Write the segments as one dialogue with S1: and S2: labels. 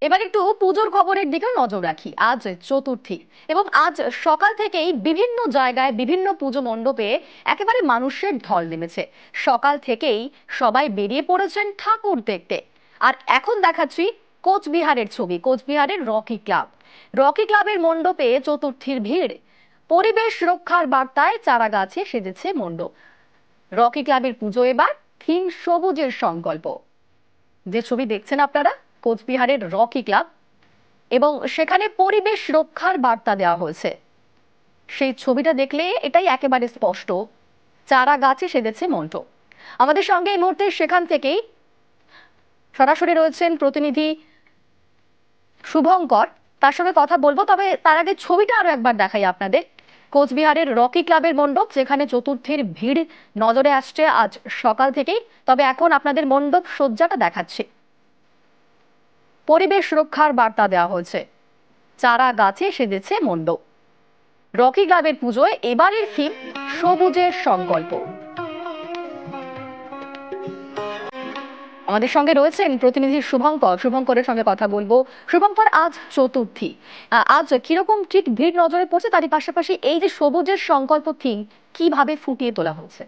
S1: এবার একটু পুজোর খবরের দিকে নজর রাখি। আজ চতুর্থী এবং আজ সকাল থেকেই বিভিন্ন জায়গায় বিভিন্ন পুজো মণ্ডপে একেবারে মানুষের ঢল নেমেছে। সকাল থেকেই সবাই বেরিয়ে পড়েছেন ঠাকুর দেখতে। আর এখন দেখাচ্ছি কোচবিহারের ছবি, কোচবিহারের রকি ক্লাব। রকি ক্লাবের মণ্ডপে চতুর্থীর ভিড়। পরিবেশ রক্ষার বার্তায় চারা গাছে সেজেছে মণ্ডপ। রকি ক্লাবের পুজো এবার থিম সবুজের সংকল্প। যে ছবি দেখছেন আপনারা, কোচবিহারের রকি ক্লাব, এবং সেখানে পরিবেশ রক্ষার বার্তা দেওয়া হয়েছে। সেই ছবিটা দেখলে এটাই একেবারে স্পষ্ট, চারা গাছে সেজেছে মণ্ডপ। আমাদের সঙ্গে এই মুহূর্তে সেখান থেকেই সরাসরি রয়েছেন প্রতিনিধি শুভঙ্কর, তার সঙ্গে কথা বলবো। তবে তার আগে ছবিটা আরো একবার দেখাই আপনাদের। কোচবিহারের রকি ক্লাবের মণ্ডপ, যেখানে চতুর্থীর ভিড় নজরে আসছে আজ সকাল থেকেই। তবে এখন আপনাদের মণ্ডপ সজ্জাটা দেখাচ্ছি। পরিবেশ রক্ষার বার্তা দেওয়া হয়েছে, চারা গাছে সেজেছে মণ্ডপ। রকি ক্লাবের পুজোয় এবারের থিম সবুজের সংকল্প। আমাদের সঙ্গে রয়েছেন প্রতিনিধি শুভঙ্কর, শুভঙ্করের সঙ্গে কথা বলবো। শুভঙ্কর, আজ চতুর্থী, আজ কিরকম ঠিক ভিড় নজরে পড়ছে, তারই পাশাপাশি এই যে সবুজের সংকল্প থিম কিভাবে ফুটিয়ে তোলা হচ্ছে?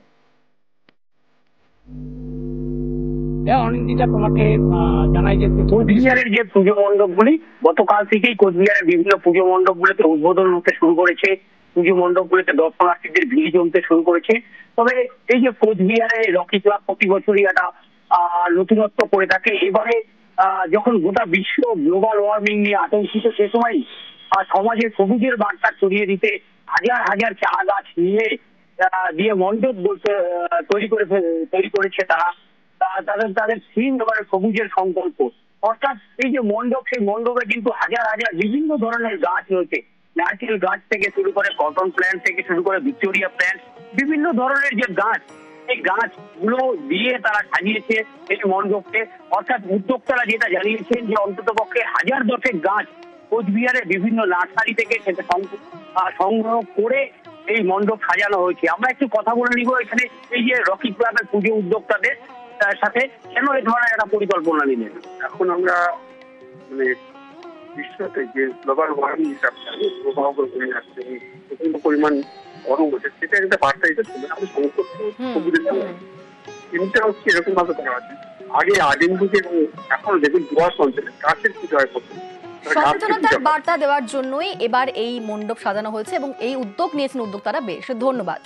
S2: অনিন্দিতা, তোমাকে জানাই যে কোচবিহারের যে পুজো মণ্ডপগুলি গতকাল থেকেই কোচবিহারের বিভিন্ন পুজো মণ্ডপগুলোতে উদ্বোধন হতে শুরু করেছে। পুজো মণ্ডপগুলোতে দর্শনার্থীদের ভিড় জমতে শুরু করেছে। তবে এই যে কোচবিহারে রকি ক্লাব প্রতি বছরই একটা নতুনত্ব করে থাকে। এবারে যখন গোটা বিশ্ব গ্লোবাল ওয়ার্মিং নিয়ে আতঙ্কিত, সে সময় সমাজে সবুজের বার্তা ছড়িয়ে দিতে হাজার হাজার চারা গাছ দিয়ে মণ্ডপ বলতে তৈরি করেছে তারা। তাদের তাদের থিম এবারে সবুজের সংকল্প। অর্থাৎ এই যে মণ্ডপ, সেই মণ্ডপে কিন্তু হাজার হাজার বিভিন্ন ধরনের গাছ রয়েছে। নারকেল গাছ থেকে শুরু করে কটন প্ল্যান্ট থেকে শুরু করে ভিক্টোরিয়া প্ল্যান্ট, বিভিন্ন ধরনের যে গাছ, এই গাছগুলো দিয়ে তারা সাজিয়েছে এই মণ্ডপকে। অর্থাৎ উদ্যোক্তারা যেটা জানিয়েছেন যে অন্তত পক্ষে 1010 গাছ কোচবিহারের বিভিন্ন নার্সারি থেকে সেটা সংগ্রহ করে এই মণ্ডপ সাজানো হয়েছে। আমরা একটু কথা বলে নিব এখানে এই যে রকি ক্লাবের পুজো উদ্যোক্তাদের সাথে, কেন এই ধরনের একটা পরিকল্পনা নিলেন।
S3: এখন আমরা মানে বিশ্বতে যে গ্লোবাল ওয়ার্মিং প্রভাব করে যাচ্ছে, প্রচন্ড পরিমাণ গরম হচ্ছে, সেটা একটা বার্তা হিসেবে আমি সংকট চিন্তা হচ্ছে এরকম ভাবে করা আছে। আগে আদিম যুগে এবং এখন দেখুন দোয়াশ অঞ্চলে গাছের পুজো হয় প্রথম।
S1: সচেতনতার বার্তা দেওয়ার জন্যই এবার এই মণ্ডপ সাজানো হয়েছে এবং এই উদ্যোগ নিয়েছেন উদ্যোক্তারা। বেশ ধন্যবাদ।